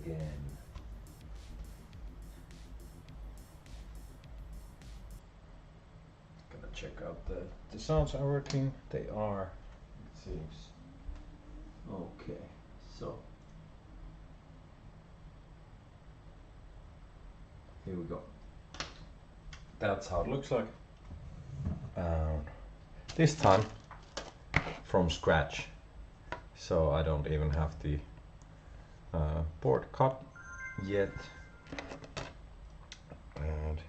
again. Gonna check out the sounds are working. They are, it seems. Okay, so here we go. That's how it looks like. This time from scratch, so I don't even have the board cut yet, and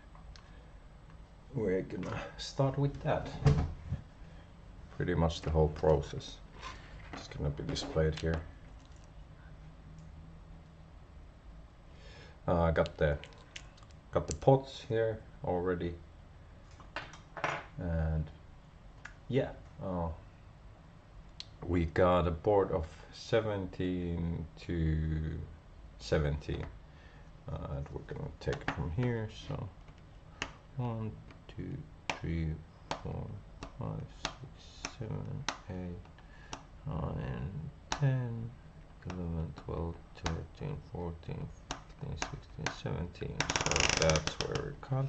we're gonna start with that. Pretty much the whole process is gonna be displayed here. I got the pots here already, and yeah, we got a board of 17 to 17, and we're gonna take it from here. So 1, 2, 3, 4, 5, 6, 7, 8, 9, 10, 11, 12, 13, 14, 15, 16, 17. So that's where we cut.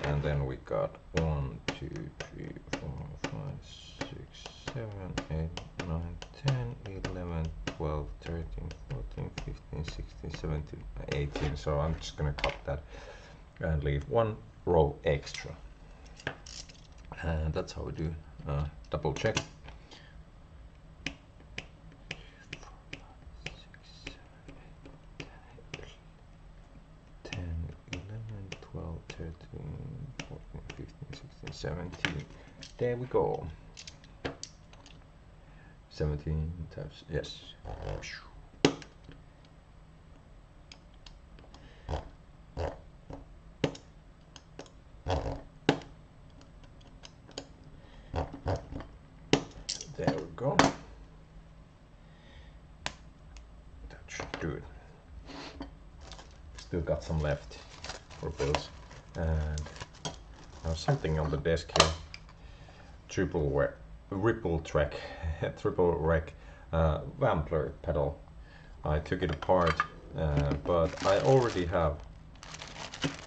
And then we got 1, 2, 3, 4, 5, 6, 7, 8, 9, 10, 11, 12, 13, 14, 15, 16, 17, 18. So I'm just gonna cut that and leave one row extra. And that's how we do double check. 17. There we go. 17 times, yes. There we go. That should do it. Still got some left for bills. And something on the desk here. Triple ripple track, triple rack Wampler pedal. I took it apart, but I already have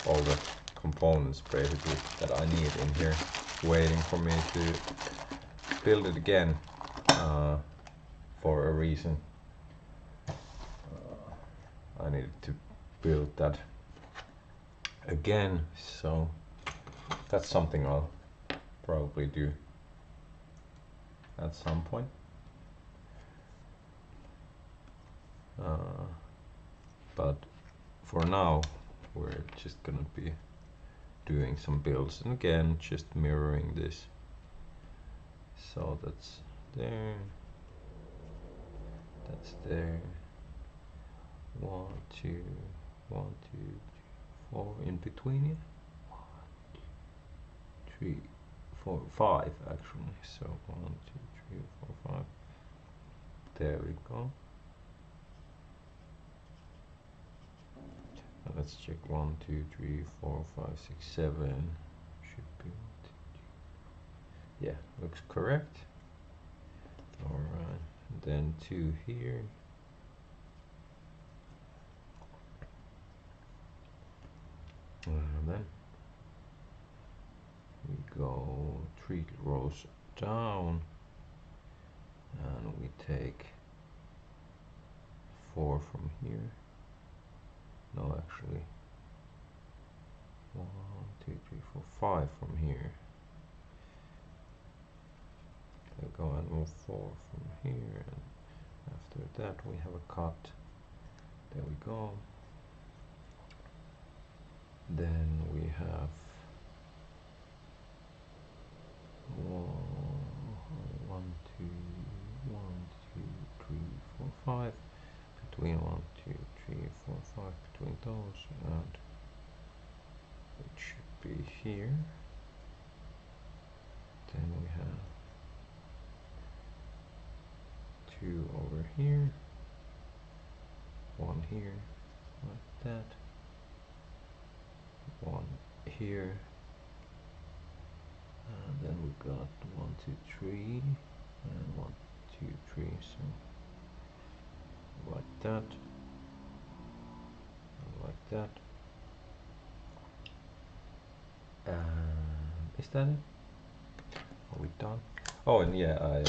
all the components basically that I need in here, waiting for me to build it again for a reason. I needed to build that again, so that's something I'll probably do at some point. But for now, we're just gonna be doing some builds, and again, just mirroring this. So that's there, that's there. 1, 2, 1, 2, 3, 4 in between here. 1, 2, 3, 4, 5 actually. So 1, 2, 3, 4, 5. There we go. And let's check 1, 2, 3, 4, 5, 6, 7. Should be 1, 2, 3. Yeah, looks correct. All right. Then 2 here. And then we go 3 rows down, and we take 4 from here. No, actually 1, 2, 3, 4, 5 from here. They go and move 4 from here, and after that we have a cut. There we go. Then we have 1, 2, 3, 4, 5 between 1, 2, 3, 4, 5 between those, and it should be here. Then we have 2 over here, 1 here, like that, 1 here, and then we got 1, 2, 3, and 1, 2, 3, so like that. like that. Is that it? Are we done? Oh, and yeah,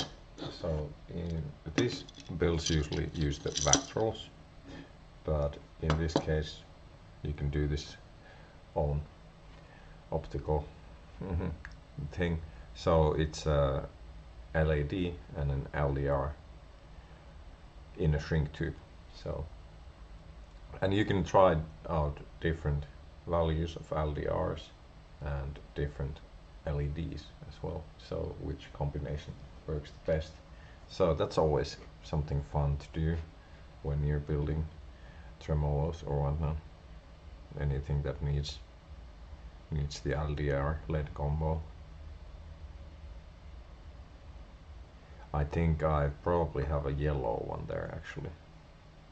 so in these builds usually use the vectorals, but in this case you can do this own optical thing. So it's a LED and an LDR in a shrink tube. So, and you can try out different values of LDRs and different LEDs as well. So which combination works the best. So that's always something fun to do when you're building tremolos or whatnot. Anything that needs the LDR LED combo. I think I probably have a yellow one there actually.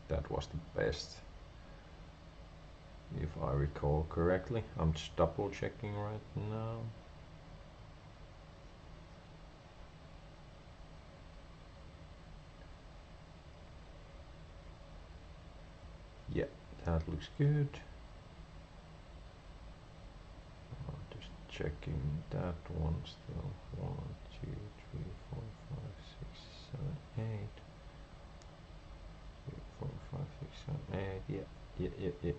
That was the best, if I recall correctly. I'm just double checking right now. Yeah, that looks good. Just checking that one still. 1, 2, 3, 4, 5, 6, 7, 8. 3, 4, 5, 6, 7, 8.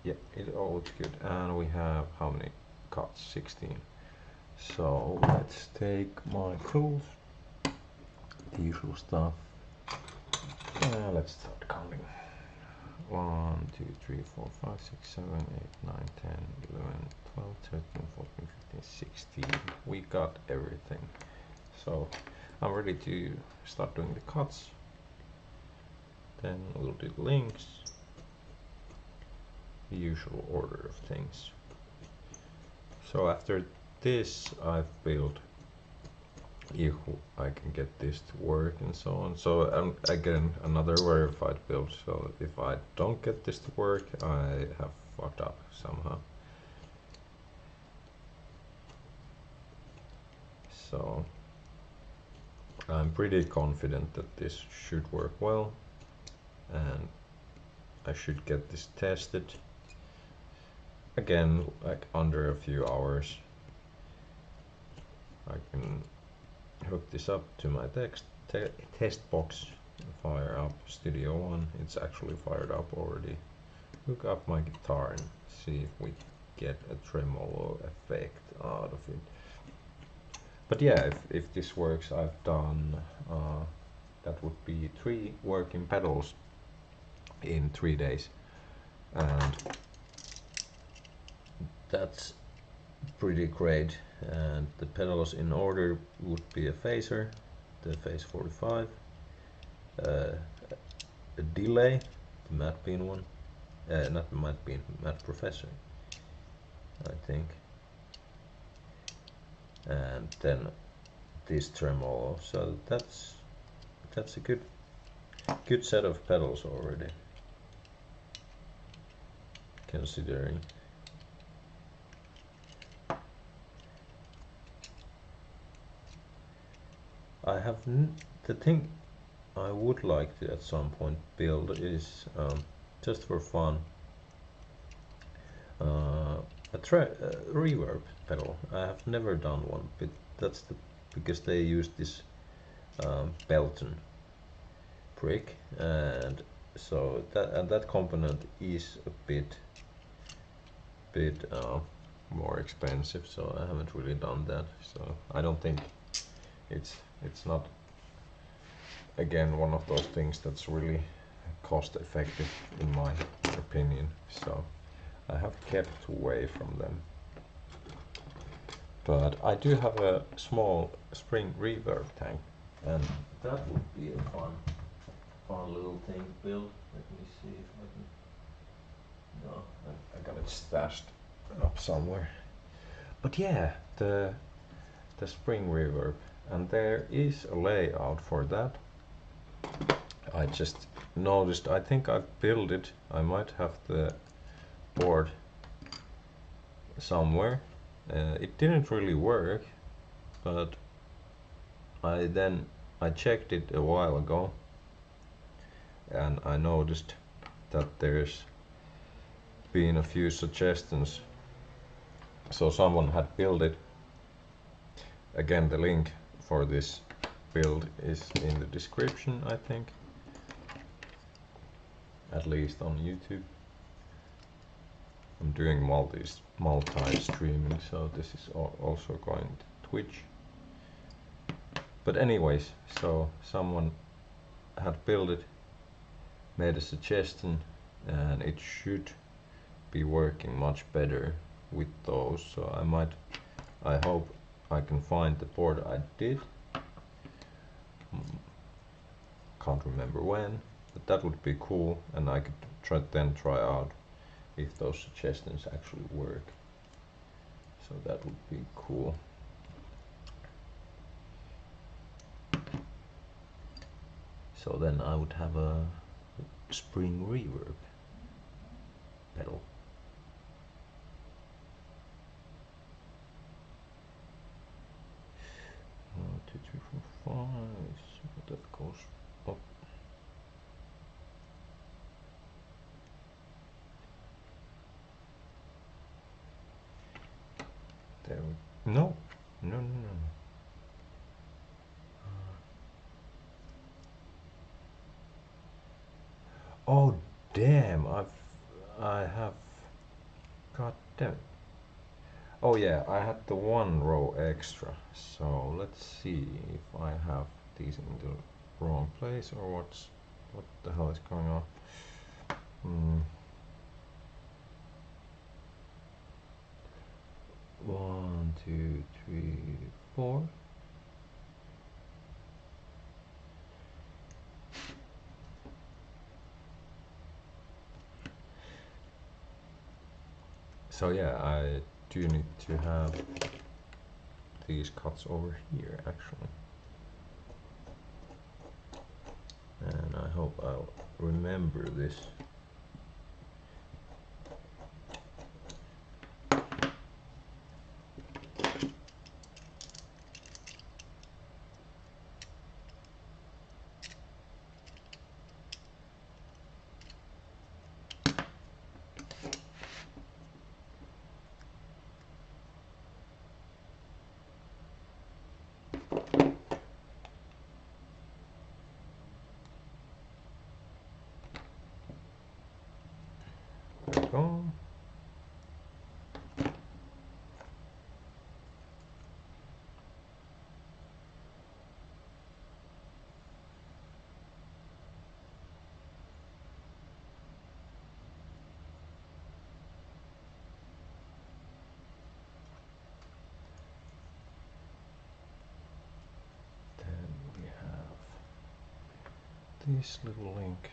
Yeah, it all looks good. And we have how many cuts? 16. So let's take my tools, the usual stuff. Let's start counting. 1, 2, 3, 4, 5, 6, 7, 8, 9, 10, 11, 12, 13, 14, 15, 16. We got everything. So I'm ready to start doing the cuts. Then we'll do the links. The usual order of things. So after this I've built if I can get this to work and so on. So again, another verified build. So if I don't get this to work, I have fucked up somehow. So I'm pretty confident that this should work well, and I should get this tested again, like under a few hours. I can hook this up to my test box, fire up Studio One. It's actually fired up already. Hook up my guitar and see if we get a tremolo effect out of it. But yeah, if this works, I've done that would be 3 working pedals in 3 days, and that's pretty great. And the pedals in order would be a phaser, the phase 45, a delay, the matte bean one, not the matte bean, matte professor, I think, and then this tremolo. So that's a good set of pedals already, considering. I have the thing I would like to at some point build is just for fun a reverb pedal. I have never done one, but that's because they use this Belton brick, and so that component is a bit more expensive. So I haven't really done that. So I don't think it's not, again, one of those things that's really cost effective in my opinion, so I have kept away from them. But I do have a small spring reverb tank, and that would be a fun little thing to build. Let me see if I can. No, I got it stashed up somewhere. But yeah, the spring reverb. And there is a layout for that. I just noticed, I think I've built it. I might have the board somewhere. It didn't really work, but I checked it a while ago, and I noticed that there's been a few suggestions. So someone had built it. Again, the link for this build is in the description, I think, at least on YouTube. I'm doing multi-streaming, so this is also going to Twitch. But anyways, so someone had built it, made a suggestion, and it should be working much better with those. So I hope I can find the board I did. Can't remember when, but that would be cool, and I could try out if those suggestions actually work. So that would be cool. So then I would have a spring reverb pedal. 1, 2, 3, 4, 5. So that goes up. There we no. Oh damn! I have. God damn it. Oh yeah, I had the 1 row extra. So let's see if I have these in the wrong place or what the hell is going on. 1, 2, 3, 4. So yeah, I do need to have these cuts over here actually. And I hope I'll remember this. There we go. This little link.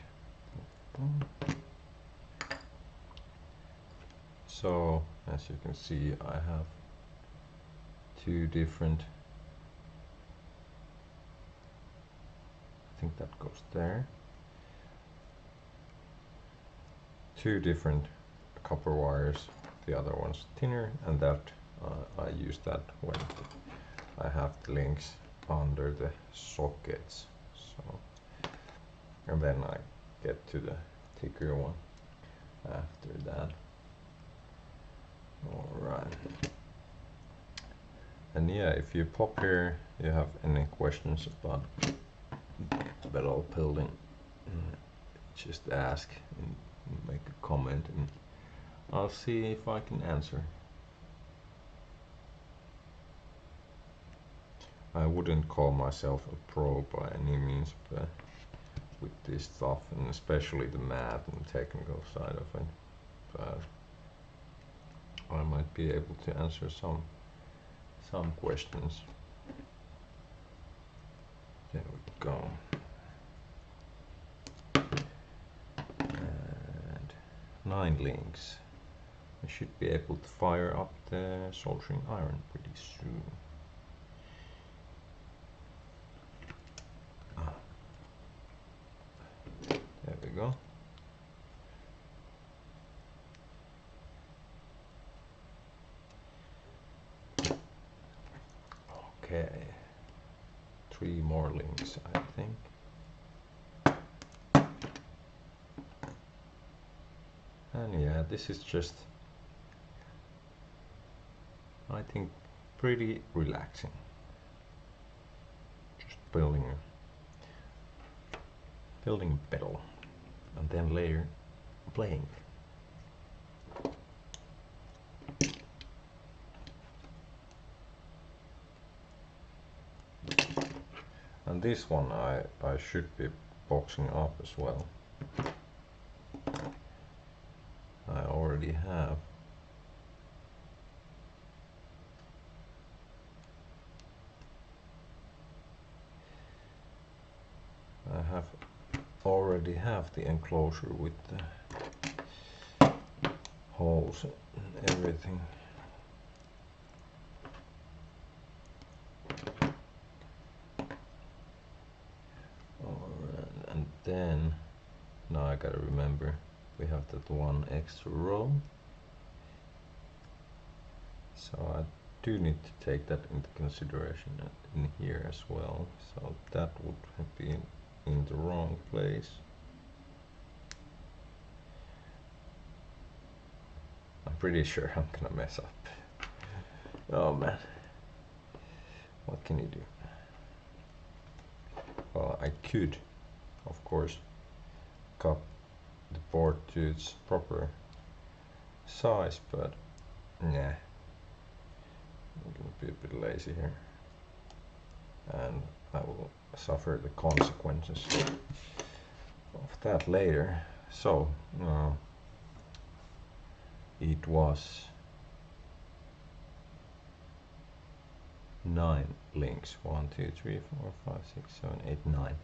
So as you can see, I have 2 different, I think that goes there, 2 different copper wires, the other one's thinner, and that I use that when I have the links under the sockets. So, and then I get to the thicker one after that. Alright. And yeah, if you pop here, you have any questions about pedal building, just ask and make a comment, and I'll see if I can answer. I wouldn't call myself a pro by any means, but with this stuff, and especially the math and technical side of it, but I might be able to answer some questions. There we go. And 9 links. I should be able to fire up the soldering iron pretty soon. There we go. Okay, 3 more links, I think. And yeah, yeah, this is just, I think, pretty relaxing. Just building a pedal and then later playing. And this one I should be boxing up as well. I already have. Already have the enclosure with the holes and everything. Alright, and then now I gotta remember we have that one extra row, so I do need to take that into consideration in here as well, so that would be in the wrong place. I'm pretty sure I'm gonna mess up. Oh man, what can you do? Well, I could, of course, cut the board to its proper size, but nah, I'm gonna be a bit lazy here, and I will suffer the consequences of that later. So it was 9 links. 1, 2, 3, 4, 5, 6, 7, 8, 9.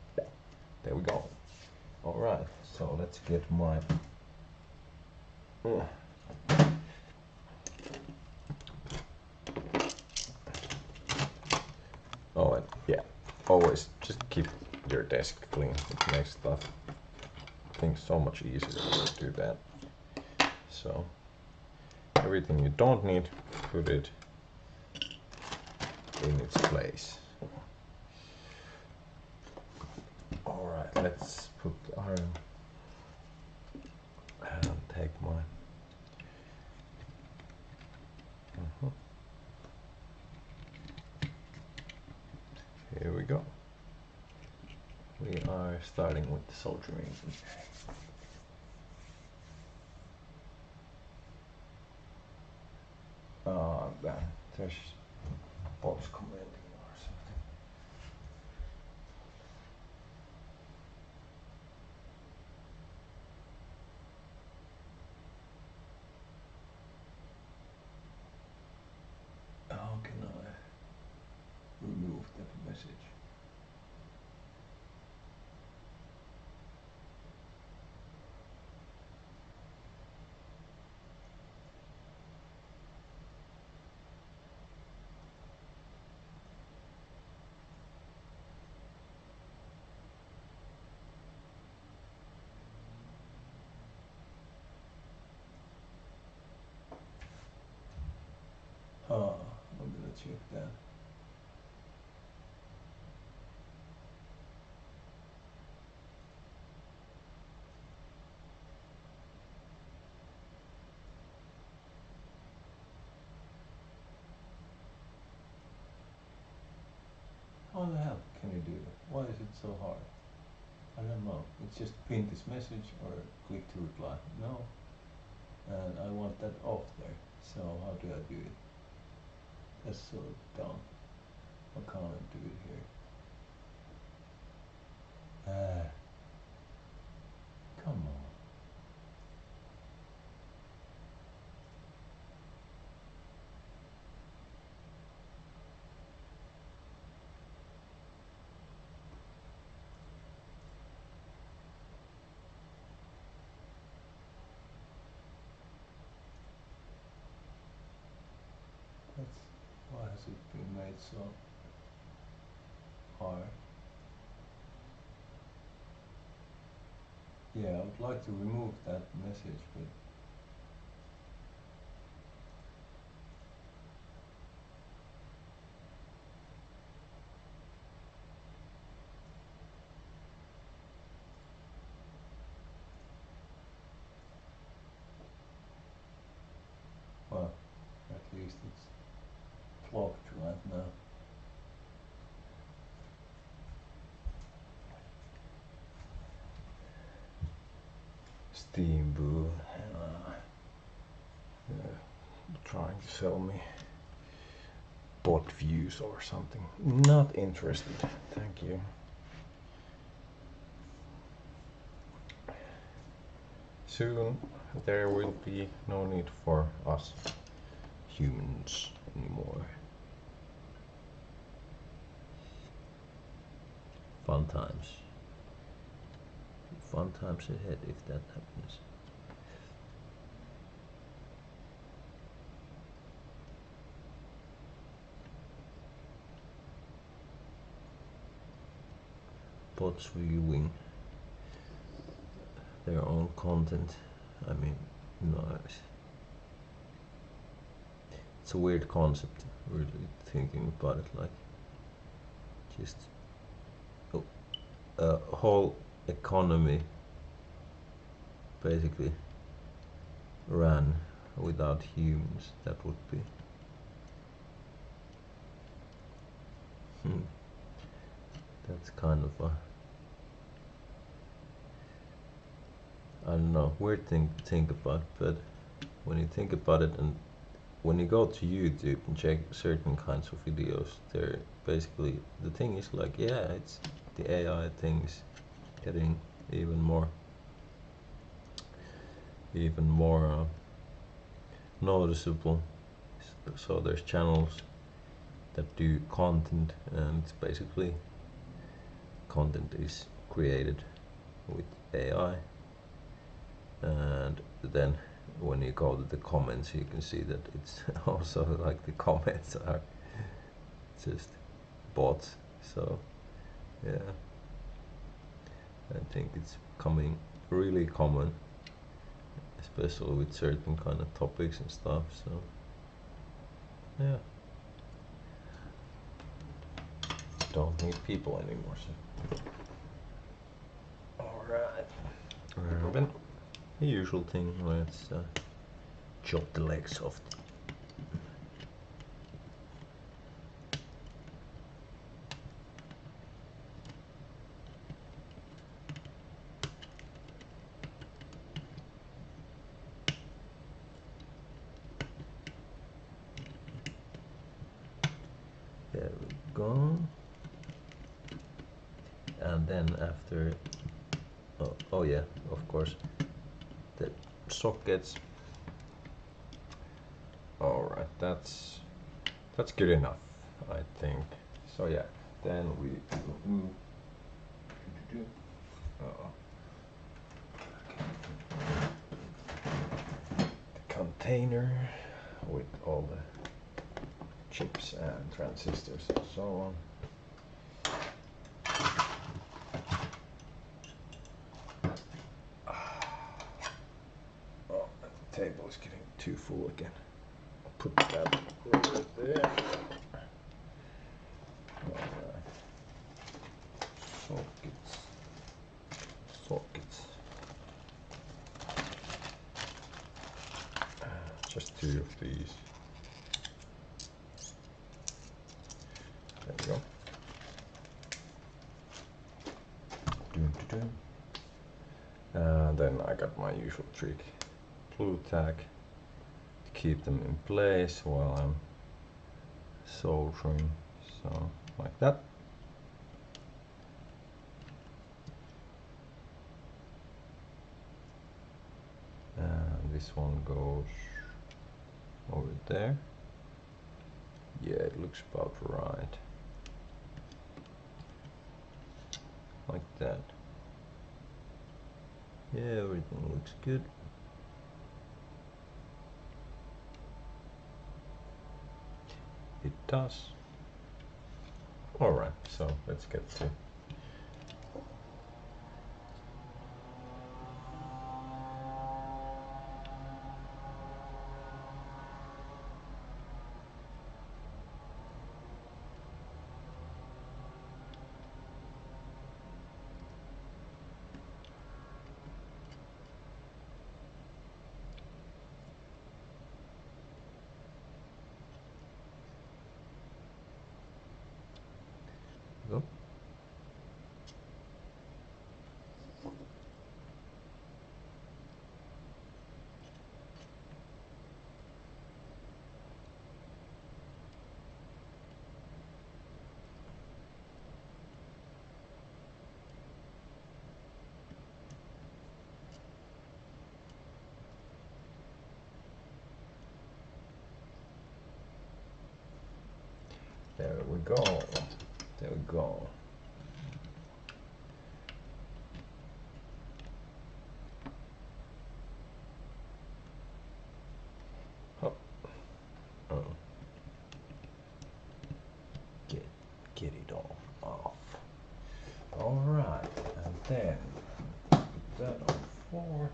There we go. All right, so let's get my oh, and yeah, always just keep your desk clean. It makes things so much easier to do that. So everything you don't need, put it in its place. All right, let's put the iron and take my Here we go. We are starting with the soldering. There's box commenting or something. How can I remove that message? I'm gonna check that. How the hell can you do that? Why is it so hard? I don't know. It's just print this message or click to reply. No. And I want that off there. So how do I do it? That's so dumb. How can't I do it here? Come on. Why has it been made so hard? Yeah, I would like to remove that message, but blocked right now. Steam Boo trying to sell me bot views or something. Not interested, thank you. Soon there will be no need for us humans anymore. Fun times. Fun times ahead if that happens. Bots viewing their own content. I mean, no, it's a weird concept, really thinking about it, like just a whole economy basically ran without humans. That would be that's kind of a, I don't know, weird thing to think about, but when you think about it, and when you go to YouTube and check certain kinds of videos, they're basically, the thing is like, yeah, it's the AI things getting even more noticeable. So there's channels that do content, and basically content is created with AI, and then when you go to the comments, you can see that it's also like the comments are just bots. So yeah, I think it's becoming really common, especially with certain kind of topics and stuff. So yeah, don't need people anymore. So all right, then the usual thing, let's chop the legs off. There we go. And then after, oh yeah, of course, the sockets. All right, that's good enough, I think. So yeah, then we the container with all the chips and transistors and so on. Oh, the table is getting too full again. I'll put that right there. Sockets. Just 2 of these. There we go. And then I got my usual trick, glue tag, to keep them in place while I'm soldering. So like that. And this one goes over there. Yeah, it looks about right. Like that. Yeah, everything looks good. It does. Alright, so let's get to go. There we go. There we go. Oh. Oh. Get it all off. All right, and then put that on 4.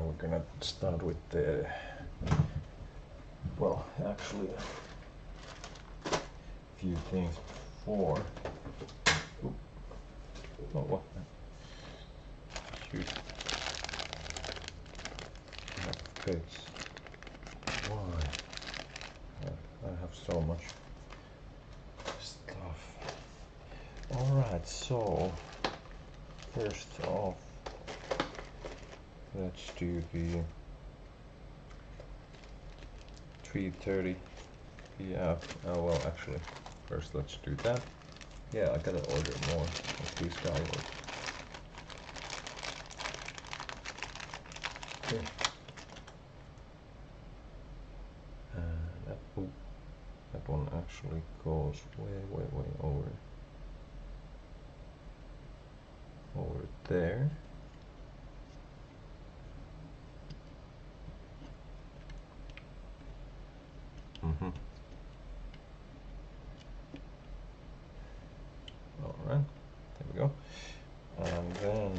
We're gonna start with the. Well, actually. Few things before. Oop. Oh, what? Shoot. Fix. Why? I have so much stuff. Alright, so first off, let's do the 330. Yeah, well, actually. First, let's do that. Yeah, I gotta order more of these diodes. Okay. That one actually goes way over there. Alright, there we go. And then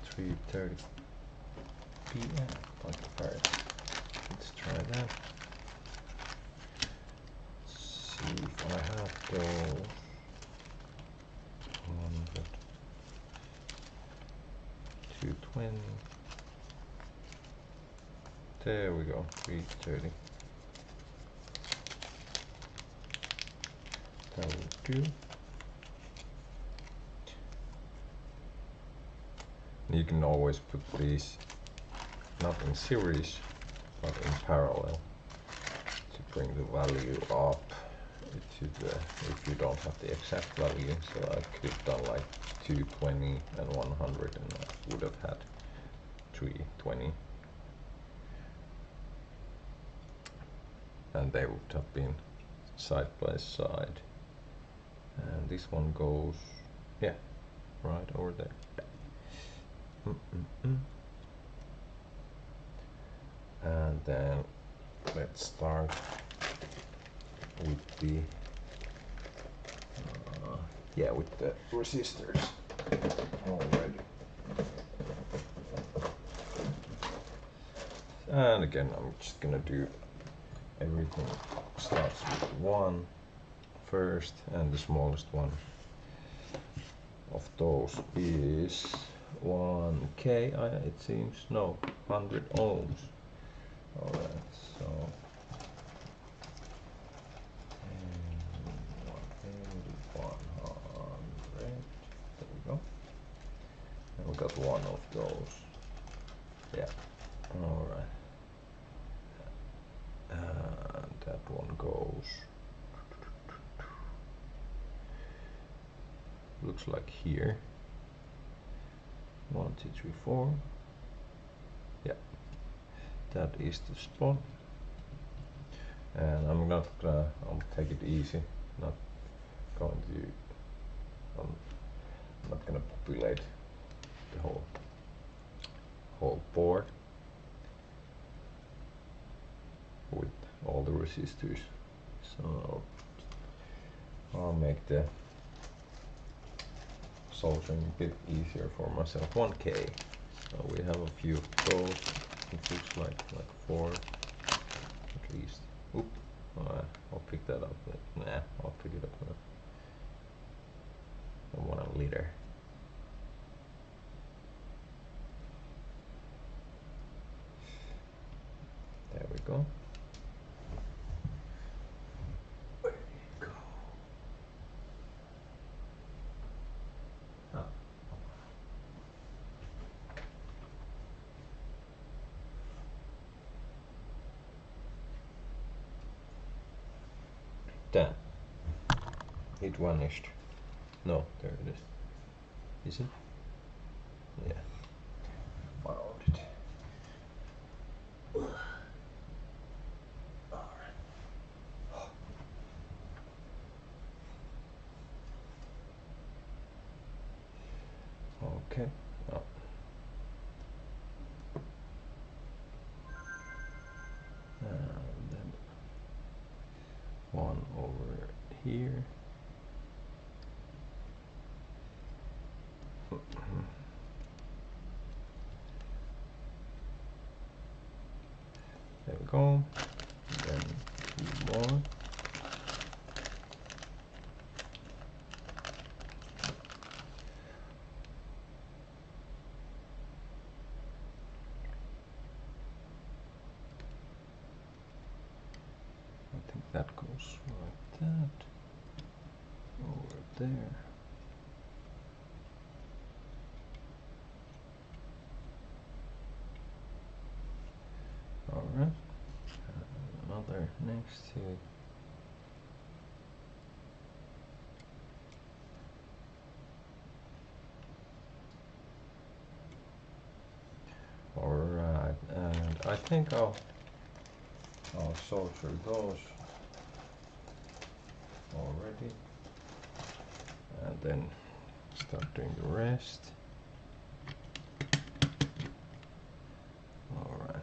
3:30 p.m. like the parrot. Let's try that. Let's see if I have those. 100, 220. There we go, 3:30. That will do. You can always put these not in series but in parallel to bring the value up to the, if you don't have the exact value. So I could have done like 220 and 100 and I would have had 320 and they would have been side by side. And this one goes, yeah, right over there. And then let's start with the yeah, with the resistors already. And again, I'm just gonna do everything starts with 1 first, and the smallest one of those is 1k, it seems. No, 100 ohms. Alright, so 100. There we go. And we got one of those. Yeah. Alright. And that one goes. Looks like here. 1, 2, 3, 4. Yeah, that is the spot. And I'm not gonna, I'll take it easy. Not going to, I'm not gonna populate the whole board with all the resistors. So I'll make the solving a bit easier for myself. 1k. So we have a few of those. It looks like 4 at least. Oop. I'll pick that up. Nah, I'll pick it up. I want a liter. There we go. Where did it go? Damn. It vanished. No, there it is. Is it? Yeah. Found it. Alright. Okay. Oh. And then one over here. There we go. Then two more. I think that goes like that. Over there. Alright. Another next to it. Alright, and I think I'll solder those already, and then start doing the rest. Alright.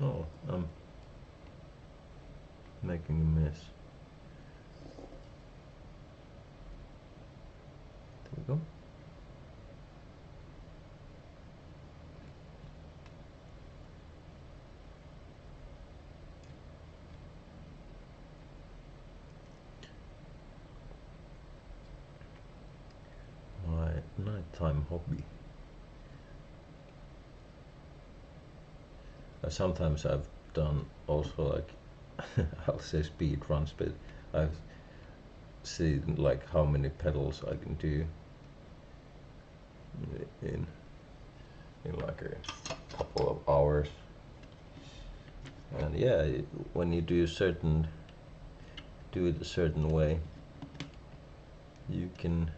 Oh, I'm making a mess. There we go. My nighttime hobby. Sometimes I've done also like I'll say speed runs, but I've seen like how many pedals I can do in like a couple of hours. And yeah, when you do it a certain way, you can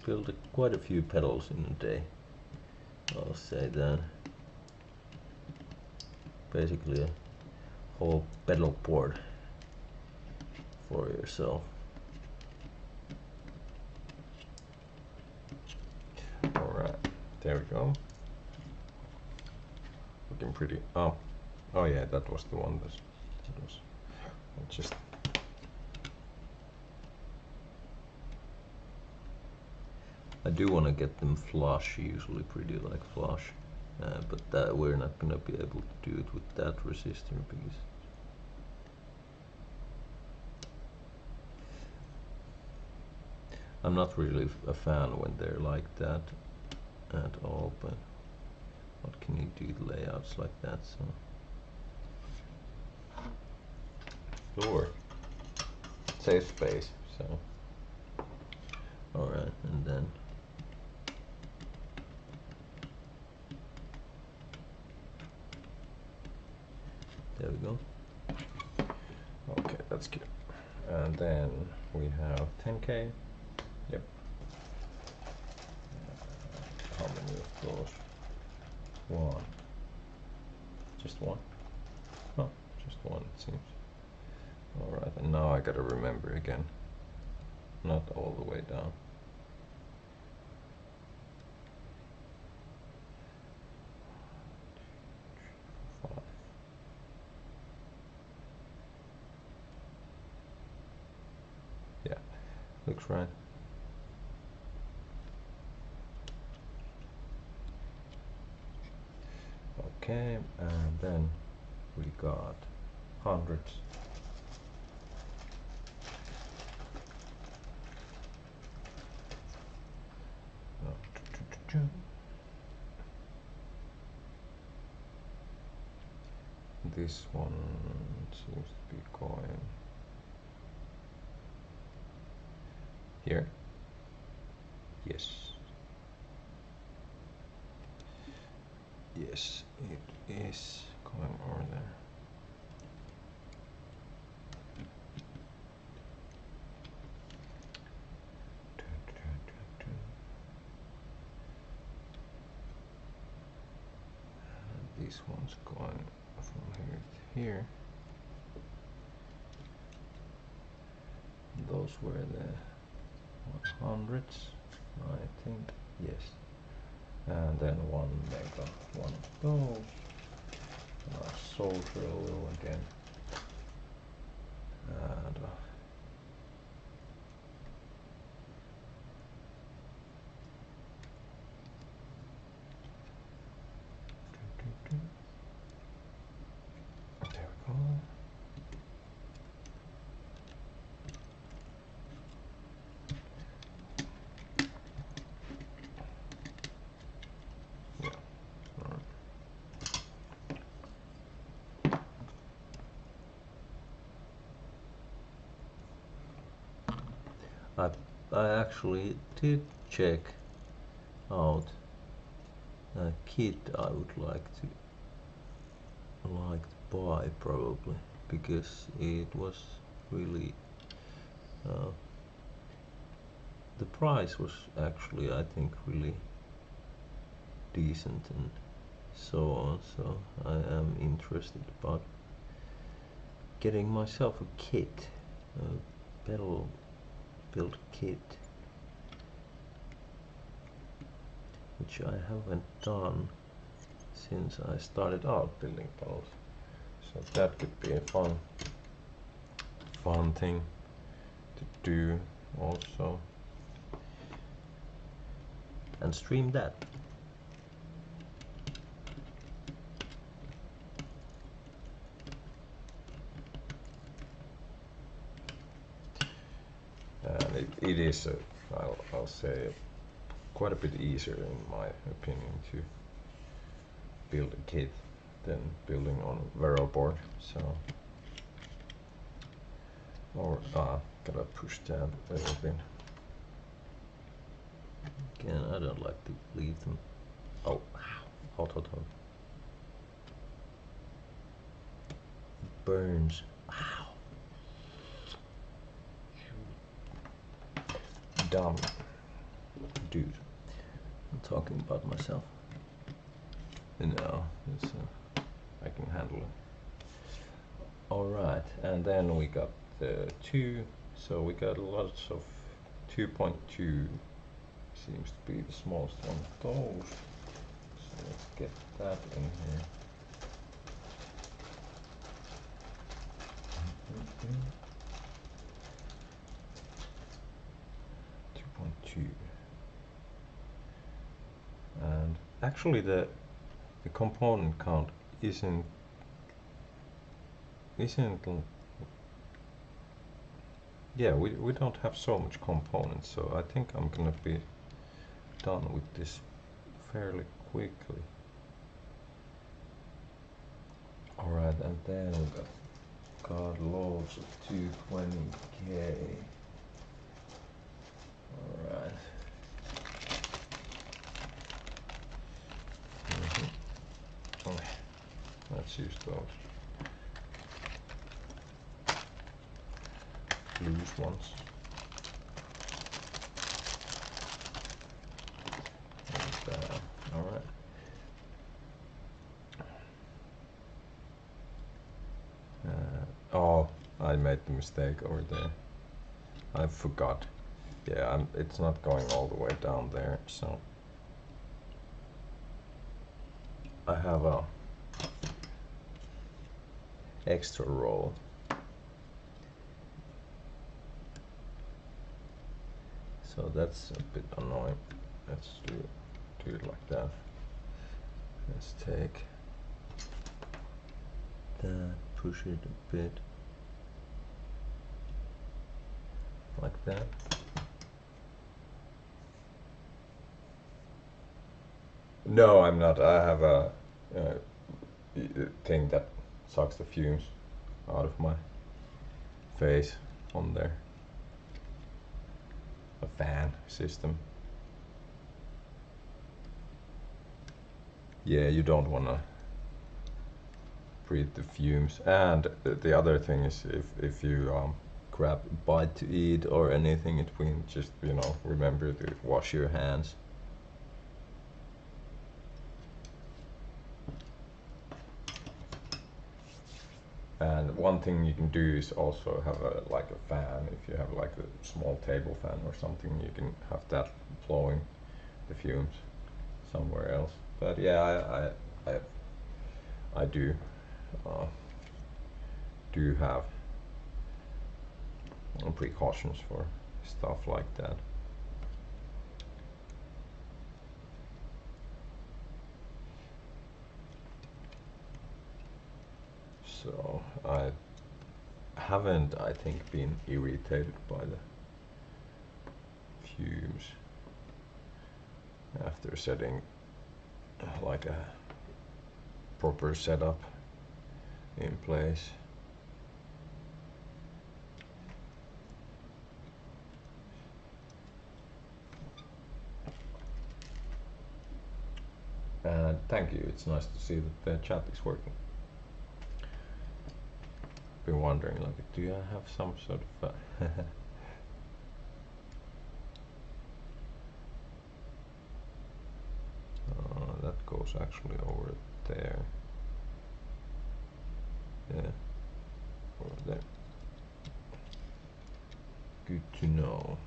build quite a few pedals in a day. I'll say that. Basically a whole pedal board for yourself. Alright, there we go. Looking pretty. Oh yeah, that was the one that was just. I do want to get them flush, usually pretty like flush. But that we're not going to be able to do it with that resistor because I'm not really a fan when they're like that at all, but what can you do layouts like that? So sure, save space. So alright, and then there we go. Okay, that's good. And then we have 10K. Yep. How many of those? One. Just one? Oh, just one it seems. Alright, and now I gotta remember again. Not all the way down. Yeah, looks right. Okay, and then we got hundreds. this one seems to be going here. Yes. Yes, it is going over there. This one's going from here to here. Those were the 100s, I think. Yes. And then 1 mega, one of those. Soldier a little again. And there we go. I actually did check out a kit I would like to buy probably, because it was really the price was actually, I think, really decent and so on, so I am interested about getting myself a kit, a pedal build kit, which I haven't done since I started out building pedals. So that could be a fun thing to do also, and stream that. And it is, I'll say, quite a bit easier in my opinion to build a kit than building on a veroboard. So, or gotta push that a little bit. Again, I don't like to leave them. Oh, hot. Burns. Wow. Dumb dude. I'm talking about myself. No, it's, I can handle it. Alright, and then we got the 2, so we got lots of 2.2, seems to be the smallest one of those. So let's get that in here. And actually the component count isn't yeah, we don't have so much components, so I think I'm gonna be done with this fairly quickly. Alright, and then we got loads of 220K. Alright. Let's use those loose ones. And, alright. Oh, I made the mistake over there. I forgot. Yeah, it's not going all the way down there, so I have a extra roll. So that's a bit annoying. Let's do it like that. Let's take that, push it a bit like that. No, I'm not. I have a thing that sucks the fumes out of my face on there. A fan system. Yeah, you don't wanna breathe the fumes. And the other thing is, if you grab a bite to eat or anything in between, just, you know, remember to wash your hands. And one thing you can do is also have like a fan. If you have like a small table fan or something, you can have that blowing the fumes somewhere else. But yeah, I do have precautions for stuff like that. So I haven't, I think, been irritated by the fumes after setting like a proper setup in place. And thank you, it's nice to see that the chat is working. Been wondering, like, do I have some sort of that goes actually over there. Yeah, over there. Good to know.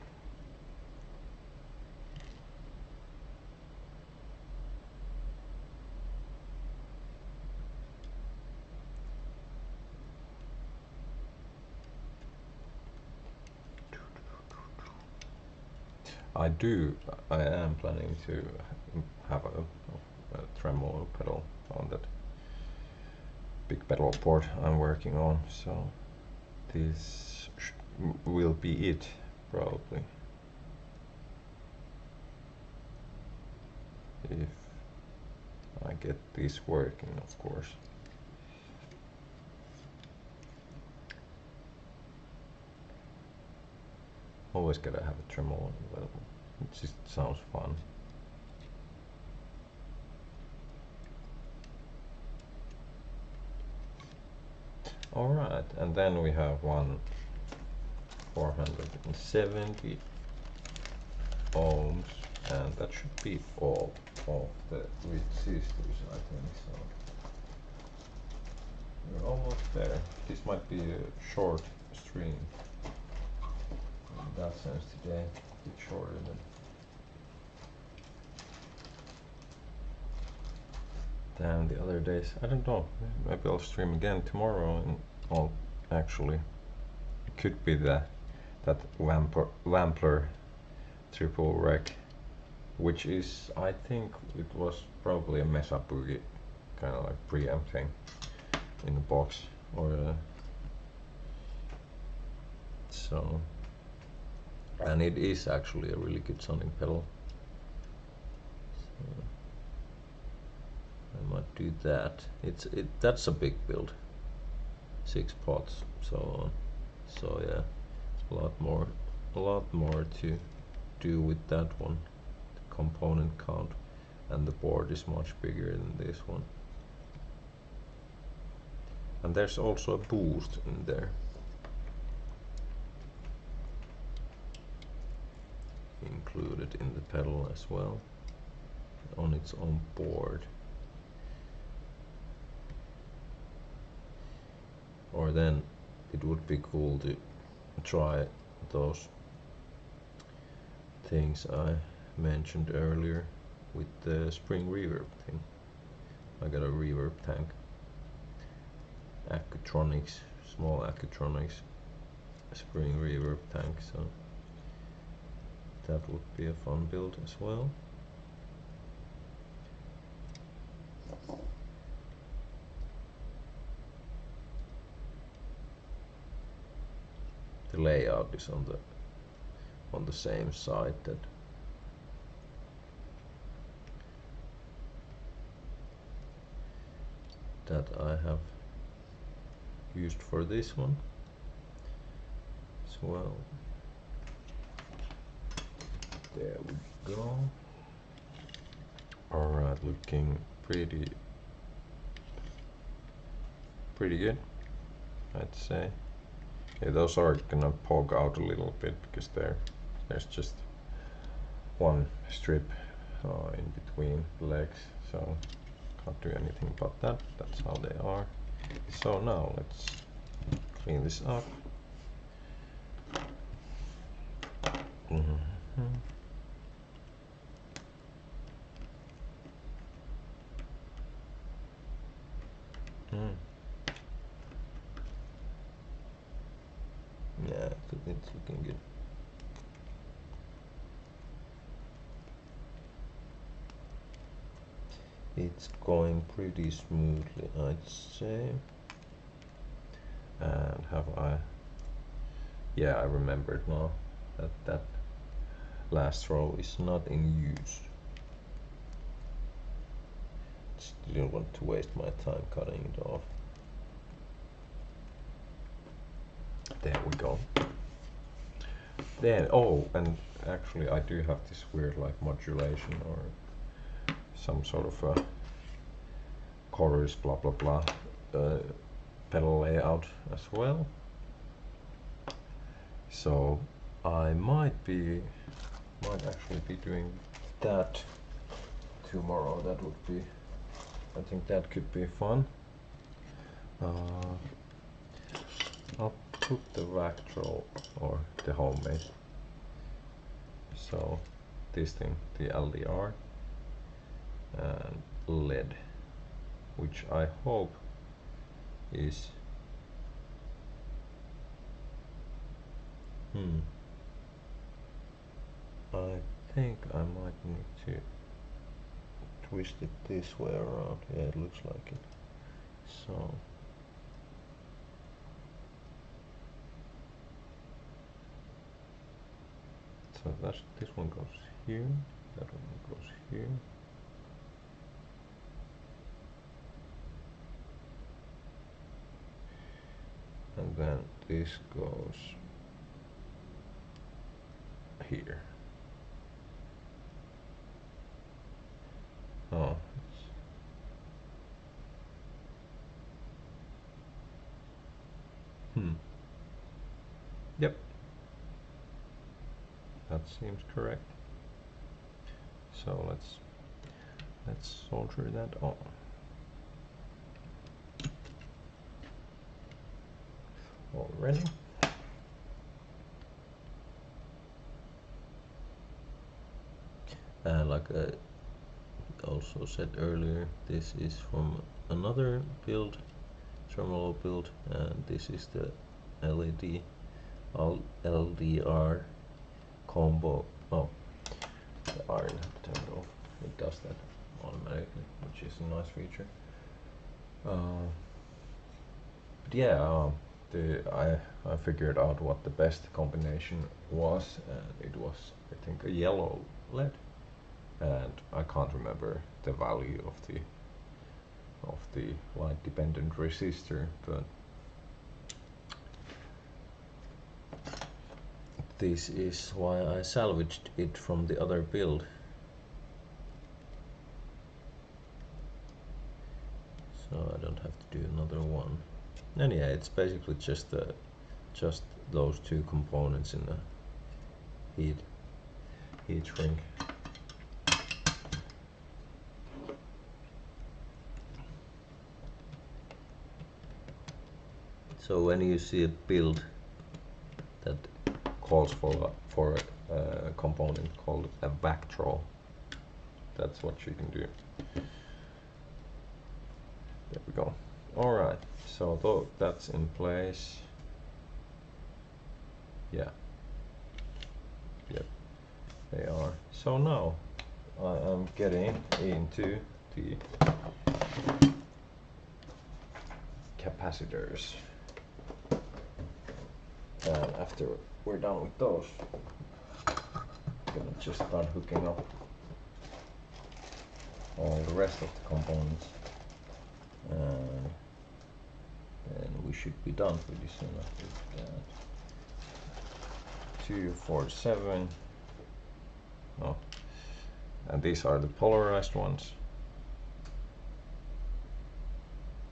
I am planning to have a tremolo pedal on that big pedal board I'm working on, so this will be it probably, if I get this working, of course. Always gotta have a tremolo available. It just sounds fun. Alright, and then we have one 470 ohms, and that should be all of the resistors, I think. So we're almost there. This might be a short stream in that sense today, a bit shorter than the other days. I don't know, maybe I'll stream again tomorrow, and I'll actually, it could be that Wampler triple rec, which is, I think it was probably a Mesa Boogie kind of like preamp thing in the box, or so, and it is actually a really good sounding pedal. So I might do that. That's a big build, 6 pots, so yeah, a lot more to do with that one. The component count, and the board is much bigger than this one. And there's also a boost in there, included in the pedal as well, on its own board. Or then it would be cool to try those things I mentioned earlier with the spring reverb thing. I got a reverb tank, Accutronics, small Accutronics spring reverb tank, so that would be a fun build as well. The layout is on the same side that I have used for this one as well. There we go. Alright, looking pretty good, I'd say. Yeah, those are gonna poke out a little bit because there's just one strip in between the legs, so can't do anything about that. That's how they are. So now let's clean this up. Yeah, it's looking good. It's going pretty smoothly, I'd say. And have I... Yeah, I remembered now that last row is not in use. Just didn't want to waste my time cutting it off. There we go. Then, oh, and actually I do have this weird like modulation or some sort of a chorus blah blah blah pedal layout as well. So I might actually be doing that tomorrow. That would be, I think that could be fun. I'll put the Vactro or the homemade. So this thing, the LDR and lead, which I hope is I think I might need to twist it this way around. Yeah, it looks like it. So that's, this one goes here, that one goes here. And then this goes here. Oh, yep, that seems correct. So let's solder that on. Already. Like I also said earlier, this is from another build, tremolo build, and this is the LED LDR combo. Oh, the iron have turned off. It does that automatically, which is a nice feature. But yeah, I figured out what the best combination was, and it was, I think, a yellow LED, and I can't remember the value of the light dependent resistor, but this is why I salvaged it from the other build. So I don't have to do another one. And yeah, it's basically just those two components in the heat shrink. So when you see a build that calls for a component called a Vactro, that's what you can do. There we go. Alright, so though that's in place. Yeah. Yep, they are. So now I am getting into the capacitors. And after we're done with those, I'm gonna just start hooking up all the rest of the components. then we should be done pretty soon after that. 247. Oh, and these are the polarized ones.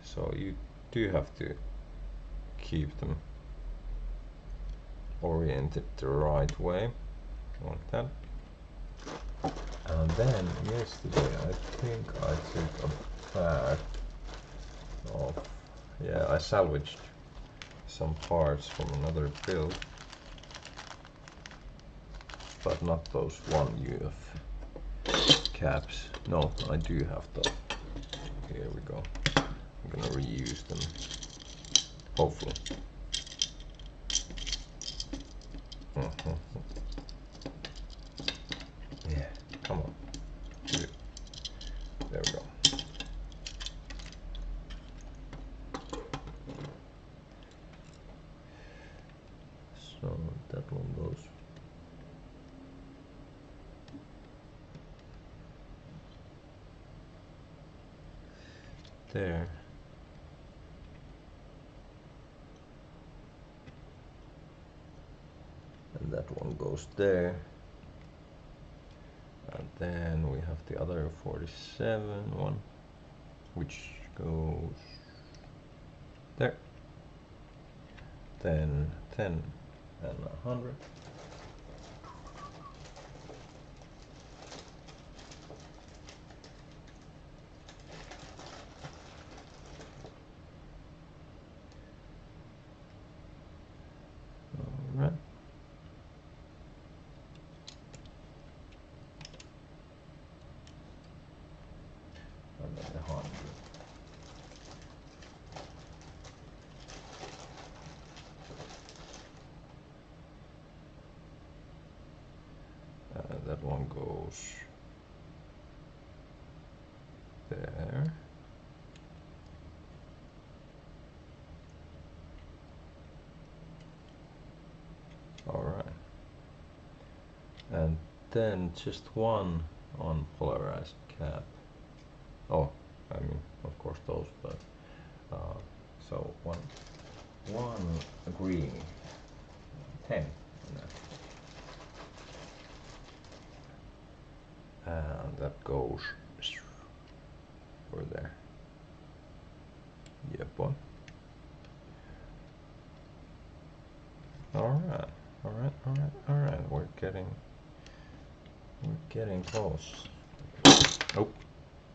So you do have to keep them oriented the right way, like that. And then yesterday I think I took a bag of, yeah, I salvaged some parts from another build, but not those 1UF caps. No, I do have those. Here we go. I'm gonna reuse them, hopefully. Yeah, come on. Good. There we go. So that one goes there. And that one goes there. And then we have the other 47 one, which goes there. Then 10 and 100. All right. And then 100. That one goes there. All right. And then just one unpolarized cap. Oh, I mean, of course those, but so one green, 10. And that goes over there. Yep, one. All right, all right, all right, all right. We're getting close. Oh,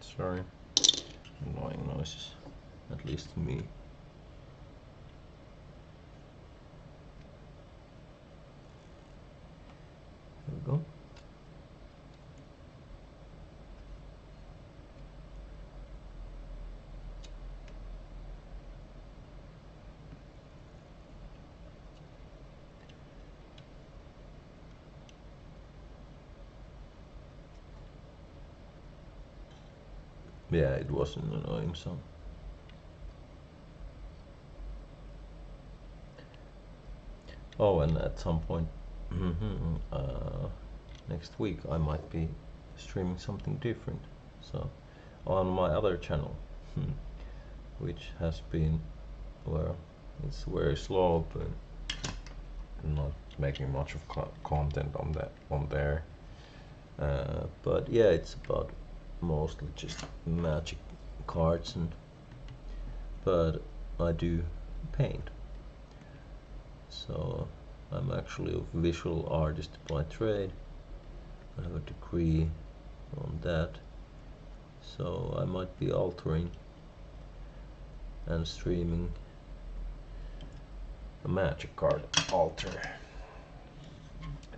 sorry. Annoying noises, at least to me. There we go. Yeah, it was an annoying sound. Oh, and at some point next week I might be streaming something different. So on my other channel, which has been, well, it's very slow, but not making much of content on there. But yeah, it's about mostly just magic cards, but I do paint. So I'm actually a visual artist by trade. I have a degree on that, so I might be altering and streaming a magic card alter.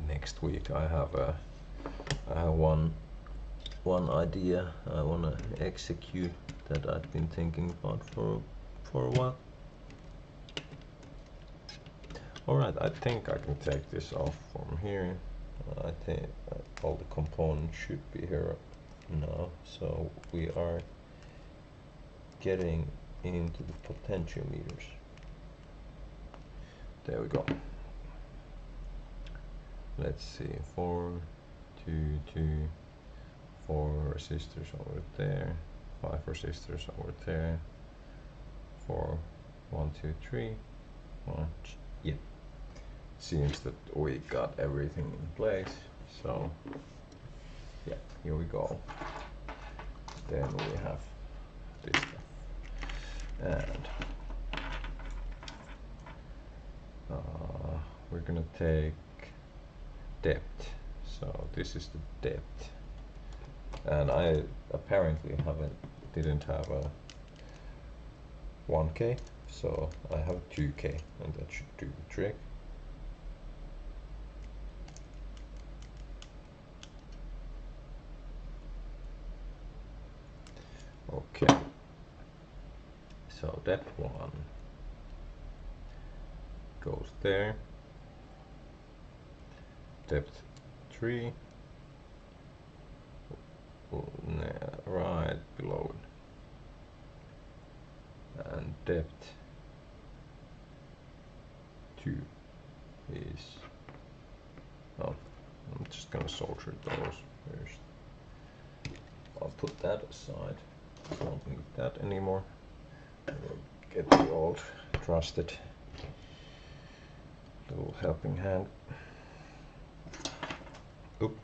Next week I have one idea I want to execute that I've been thinking about for a while. Alright, I think I can take this off from here. I think all the components should be here now, so we are getting into the potentiometers. There we go. Let's see, 4, 2, 2, 4 resistors over there, 5 resistors over there, 4 1, 2, 3. Yeah. Seems that we got everything in place. So yeah, here we go. Then we have this stuff. And we're gonna take depth. So this is the depth. And I apparently didn't have a 1K, so I have 2K, and that should do the trick. Okay, so that one goes there. Depth 3, right below it. And depth 2 is, oh, I'm just gonna solder those first. I'll put that aside. I don't need that anymore. We'll get the old trusted little helping hand. Oop.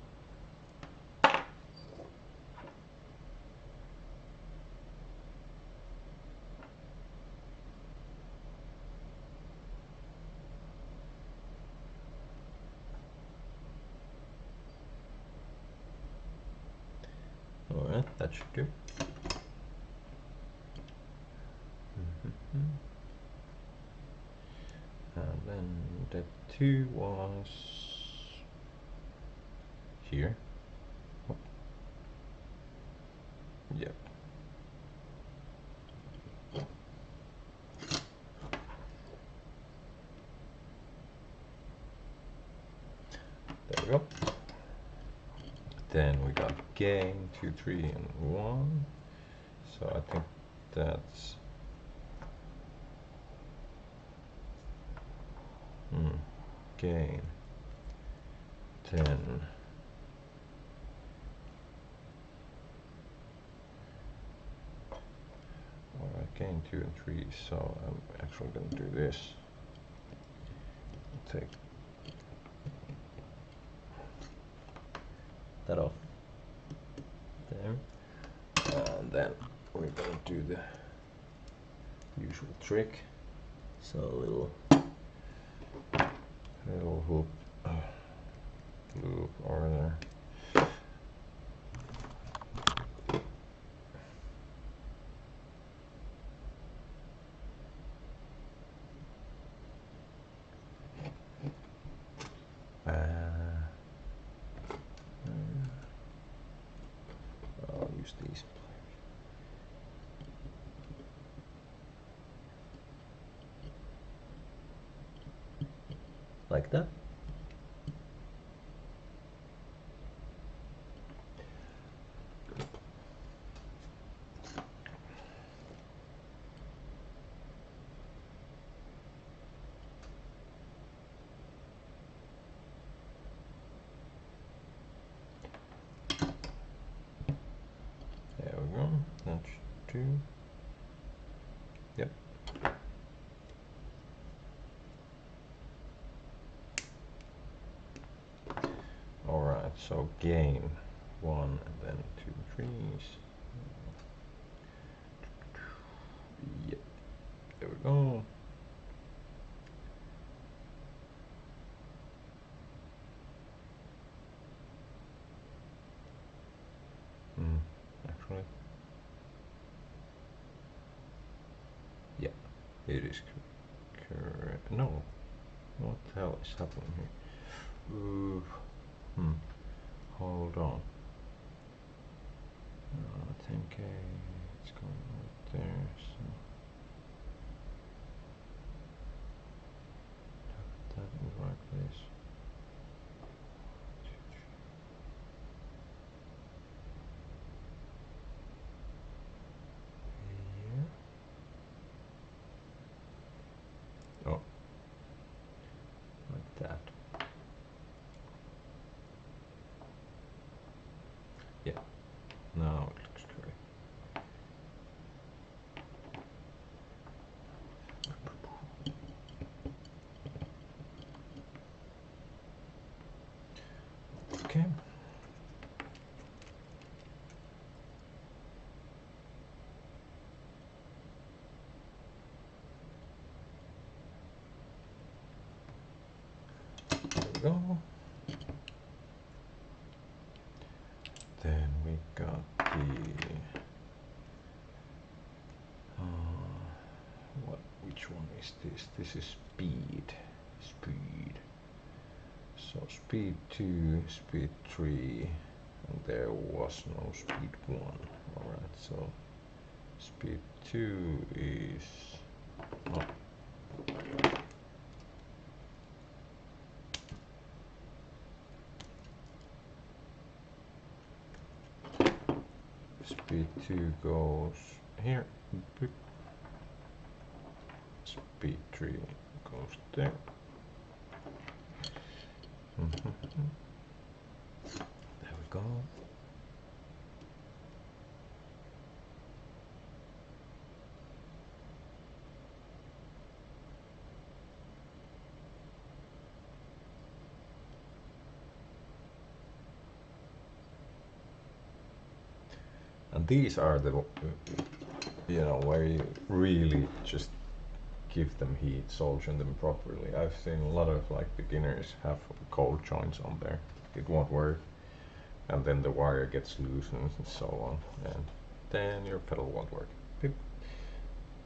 Alright, that should do. And then depth 2 was here. Oh. Yep. There we go. Then we got gain 2, 3, and 1. So I think that's gain 10. Alright, gain 2 and 3, so I'm actually going to do this. I'll take that off there, and then we're going to do the usual trick. So a little hoop loop over there. I'll use these pliers. Like that. There we go. That should do. Yep. Alright, so gain 1 and then 2 trees. Yep. There we go. Actually. Yeah, it is correct. No. What the hell is happening here? Hold on. 10K, it's going right there, so put that in the right place. Yeah. Oh, like that. Yeah, now it looks correct. go. Then we got the which one is this? This is speed. So speed 2, speed 3, and there was no speed 1. Alright, so speed 2 is speed 2 goes here. Speed 3 goes there. There we go. And these are the, where you really just give them heat, solution them properly. I've seen a lot of like beginners have cold joints on there. It won't work, and then the wire gets loose and so on, and then your pedal won't work. Beep.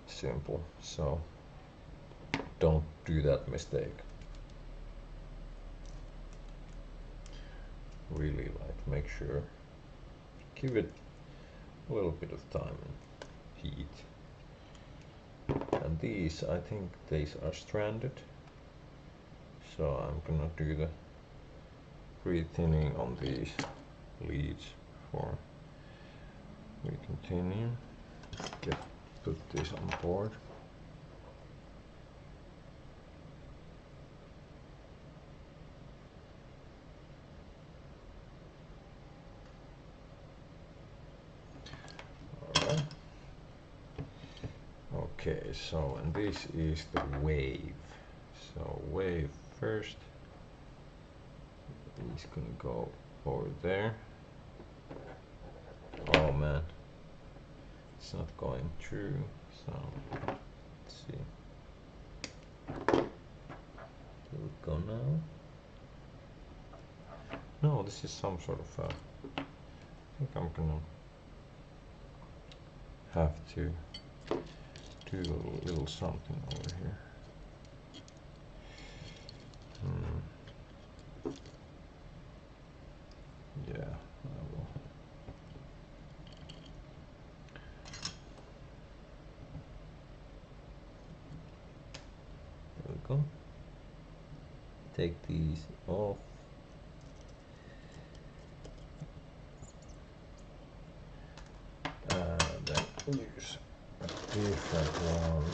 Simple. So don't do that mistake. Really, like, make sure, give it a little bit of time and heat. And these, I think these are stranded, so I'm gonna do the pre-thinning on these leads before we continue. Put this on board. Alright. Okay, so, and this is the wave. So wave first. It's gonna go over there. Oh man, it's not going through. So let's see. Here we go now. No, this is some sort of I think I'm gonna have to do a little something over here. Yeah, I will. There we go. Take these off. And then use a different one.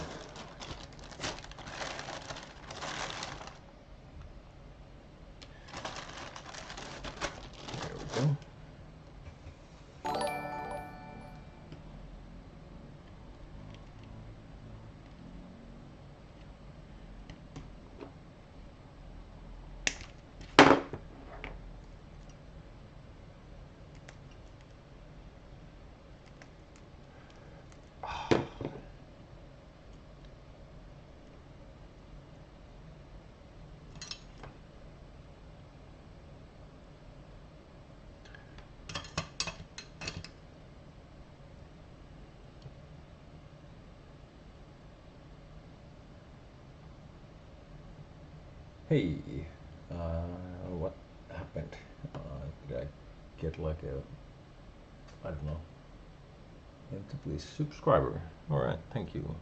There we go. Hey, what happened? Did I get like I don't know. You have to please subscriber. Alright, thank you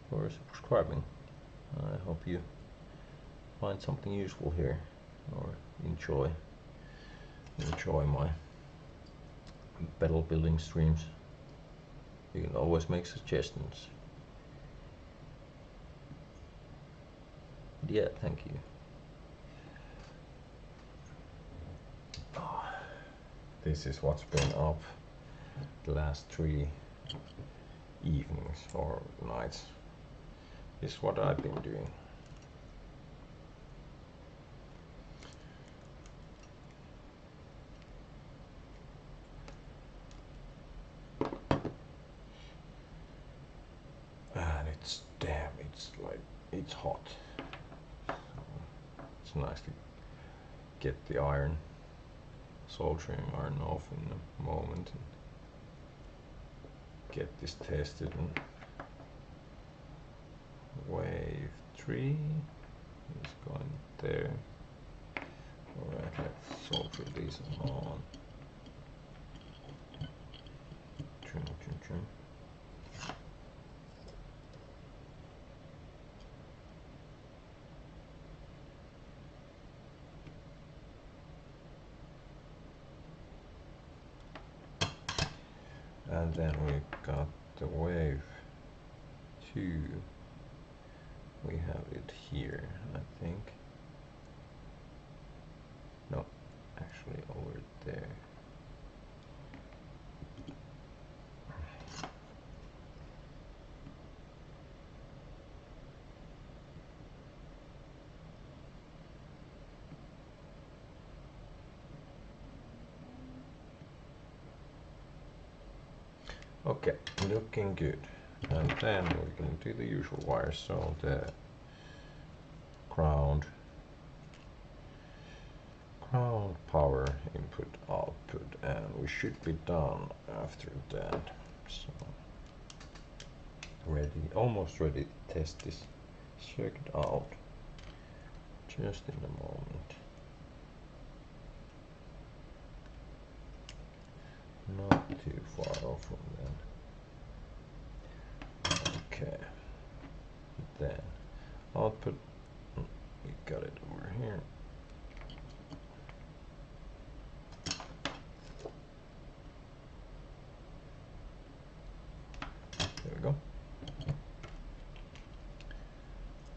for subscribing. I hope you find something useful here or enjoy my pedal building streams. You can always make suggestions. Yeah, thank you. Oh, this is what's been up the last 3 evenings or nights. This is what I've been doing. And it's like, it's hot. So it's it's nice to get the soldering iron off in a moment and get this tested. And wave 3 is going there. Alright, let's solder these on. Trim. And then we got the wave 2. We have it here, I think. No, actually over there. Okay, looking good. And then we can do the usual wires, so the ground, power, input, output, and we should be done after that. So almost ready to test this circuit out just in a moment. Not too far off from that. Okay, then output, we got it over here. There we go.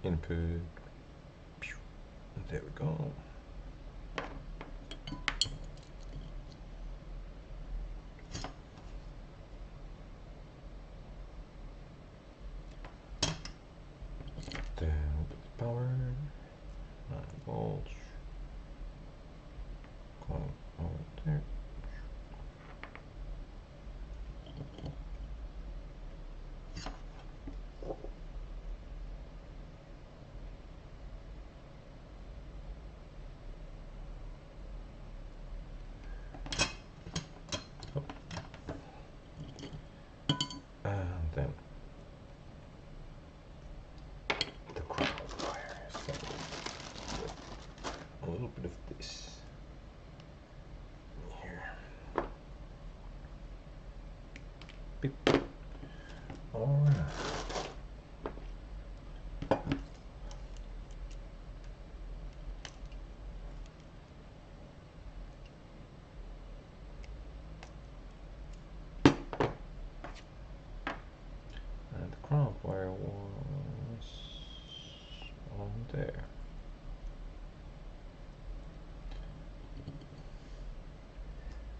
Input, there we go. Then the power, 9 volts, going over there. And then the ground wire. So a little bit of this here. Beep. All right. And the ground wire was on there.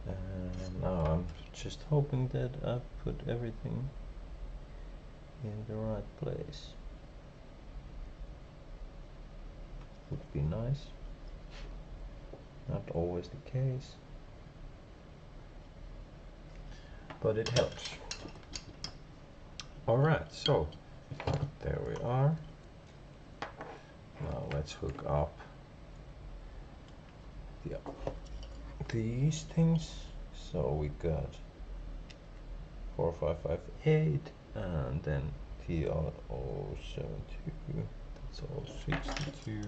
And now I'm just hoping that I put everything in the right place. Would be nice. Not always the case, but it helps. Alright, so there we are. Now let's hook up these things. So we got 4558 and then TL072, that's all 62.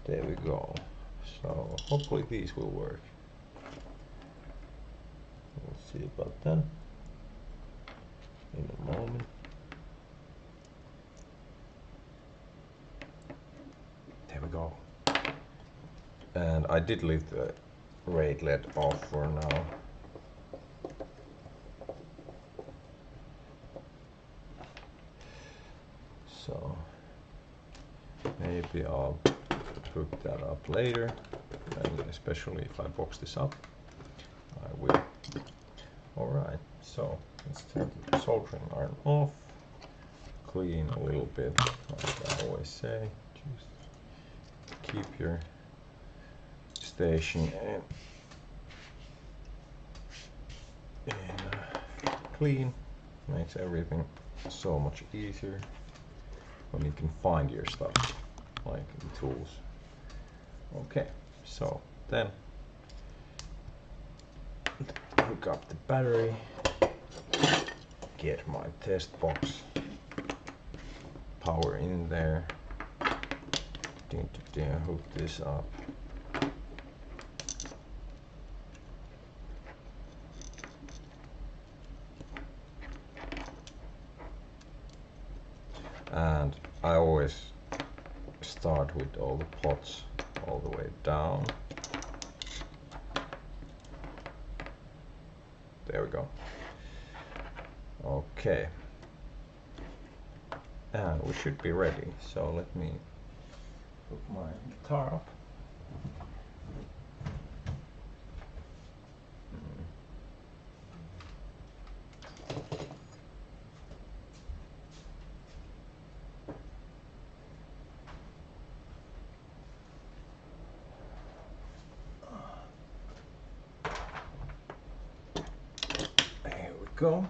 There we go. So hopefully these will work. We'll see about that in a moment. There we go. And I did leave the rate LED off for now. So maybe I'll hook that up later, and especially if I box this up, I will. Alright, so let's turn the soldering iron off, clean a little bit, like I always say, just keep your station clean, makes everything so much easier. when you can find your stuff, like in tools. Okay, so then hook up the battery, get my test box, power in there, hook this up. And I always start with all the pots all the way down. There we go. Okay. And we should be ready. So let me hook my guitar up. Here we go.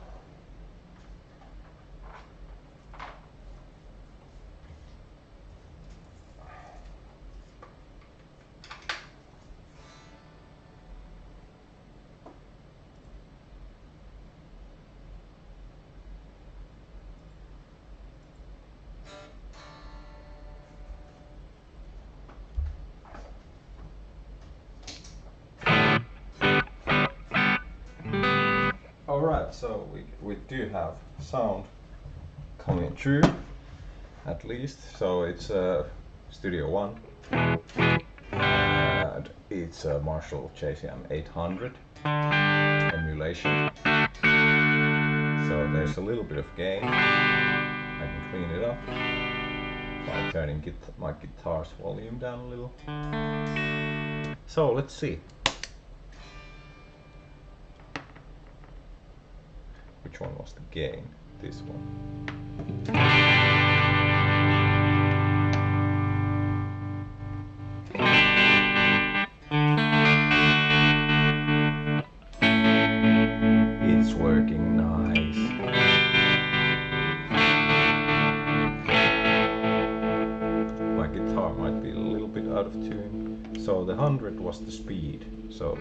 Alright, so we do have sound coming through, at least. So it's Studio One, and it's a Marshall JCM 800 emulation. So there's a little bit of gain. I can clean it up by turning my guitar's volume down a little. So let's see. Which one was the gain? This one. It's working nice. My guitar might be a little bit out of tune. So the 100 was the speed. So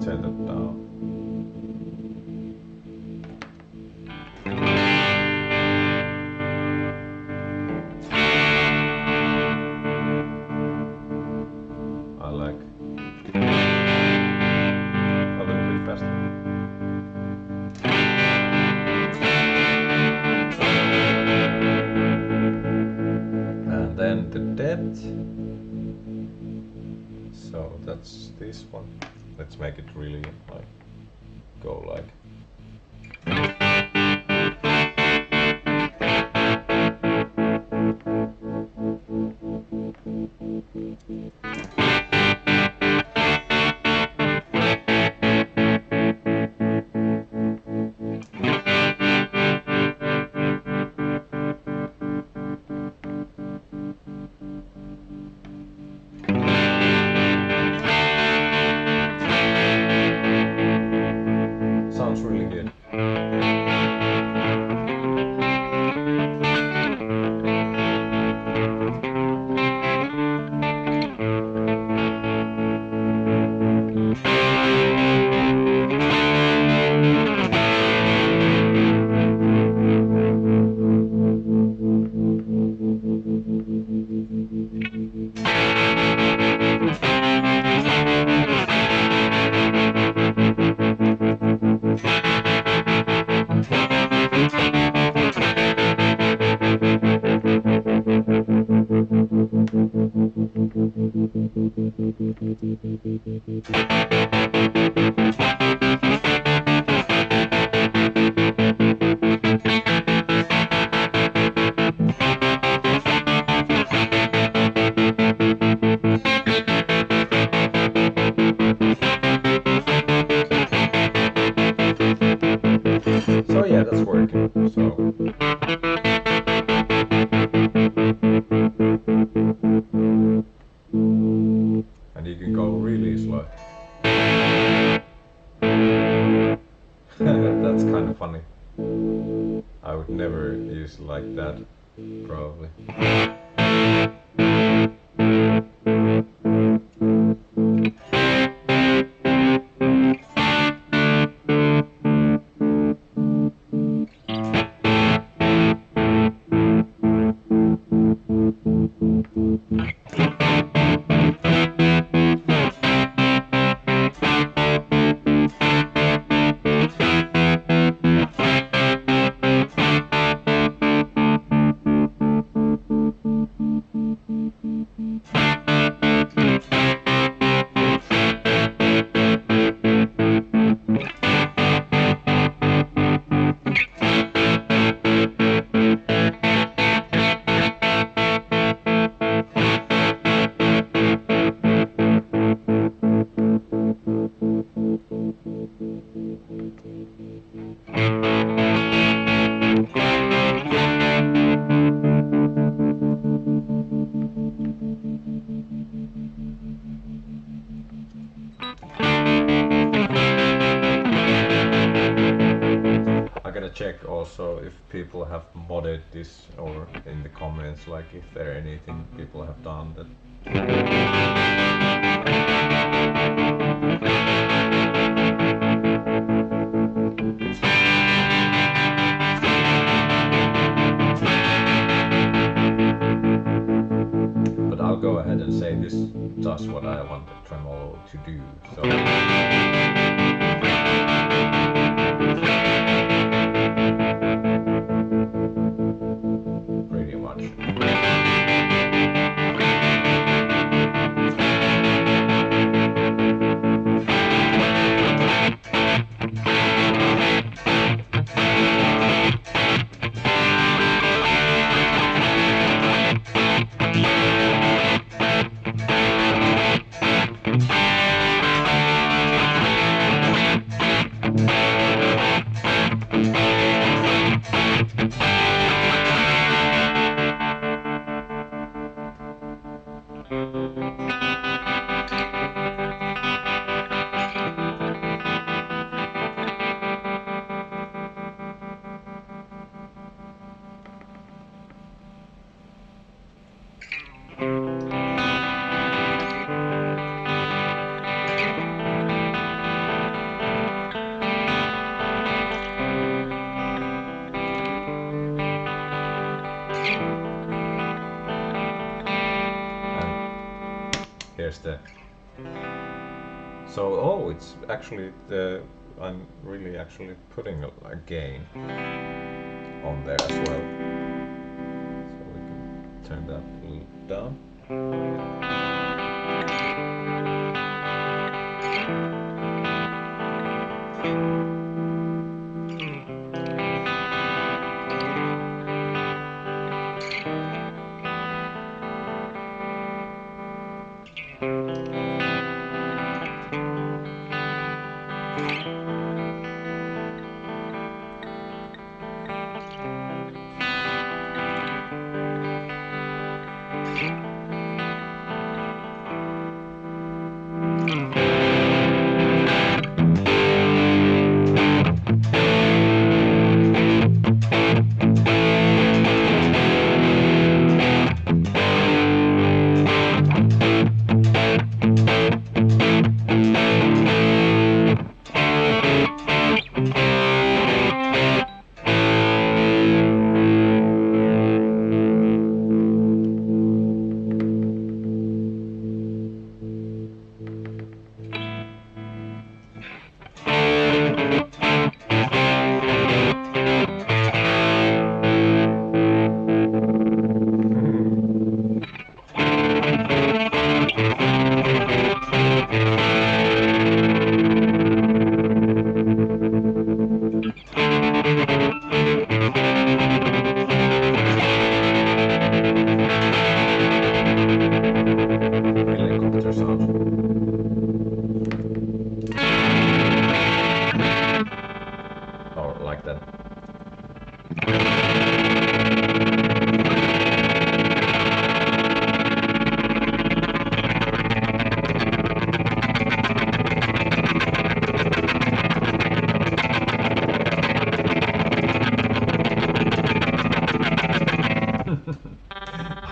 turn that down. I like a little bit faster. And then the depth. So that's this one. Let's make it really like go like. also if people have modded this, or in the comments, like if there anything people have done that. But I'll go ahead and say this does what I want the tremolo to do. So. Pretty much. Here's the. So it's actually I'm really actually putting a gain on there as well. So we can turn that a little down.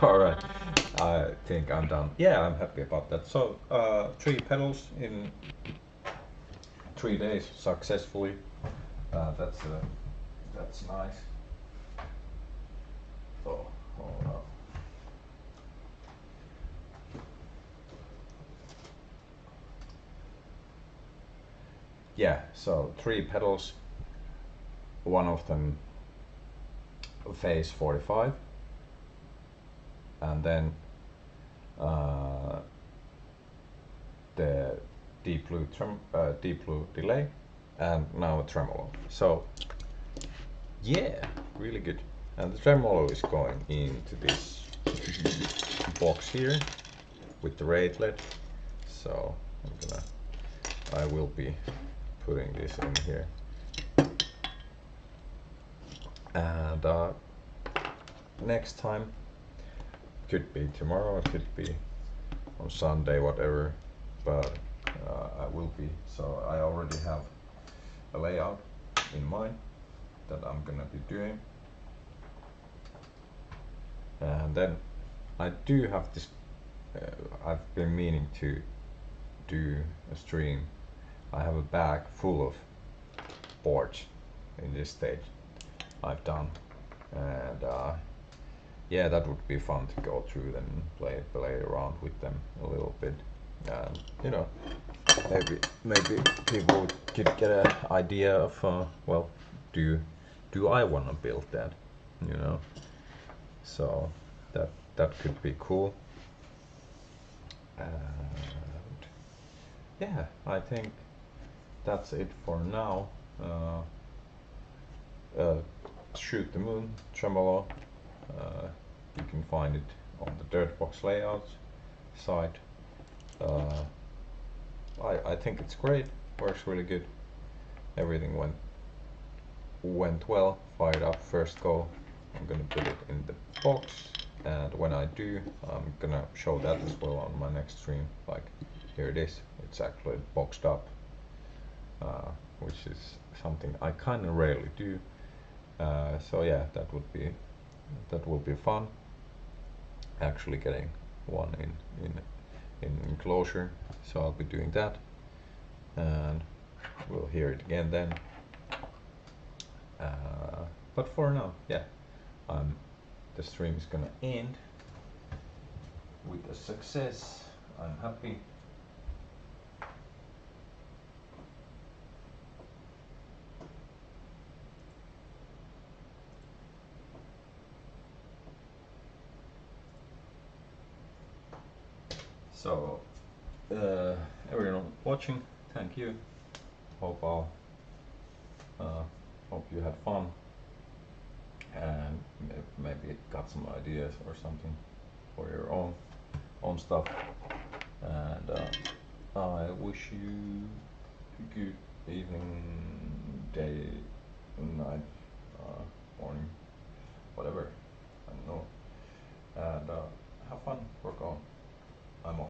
Alright, I think I'm done. Yeah, I'm happy about that. So, 3 pedals in 3 days successfully. That's nice. Oh, hold on. Yeah, so 3 pedals, one of them phase 45, and then the deep blue delay, and now a tremolo. So yeah, really good. And the tremolo is going into this box here with the raidlet. So I will be putting this in here. And next time, could be tomorrow, it could be on Sunday, whatever, but I will be. So I already have a layout in mind, that I'm gonna be doing. And then I do have this, I've been meaning to do a stream. I have a bag full of boards in this stage I've done, and yeah, that would be fun to go through them and play around with them a little bit. You know, maybe people could get an idea of well, do I want to build that? You know, so that could be cool. And yeah, I think that's it for now. Shoot the Moon tremolo. You can find it on the Dirtbox Layouts site. I think it's great. Works really good. Everything went well. Fired up first go. I'm gonna put it in the box, and when I do, I'm gonna show that as well on my next stream. Like, here it is. It's actually boxed up, which is something I kind of rarely do. So yeah, that will be fun. Actually getting one in enclosure, so I'll be doing that, and we'll hear it again then. But for now, yeah, the stream is gonna end with a success. I'm happy. So, everyone watching, thank you. Hope you had fun, and maybe got some ideas or something for your own stuff. And I wish you a good evening, day, night, morning, whatever.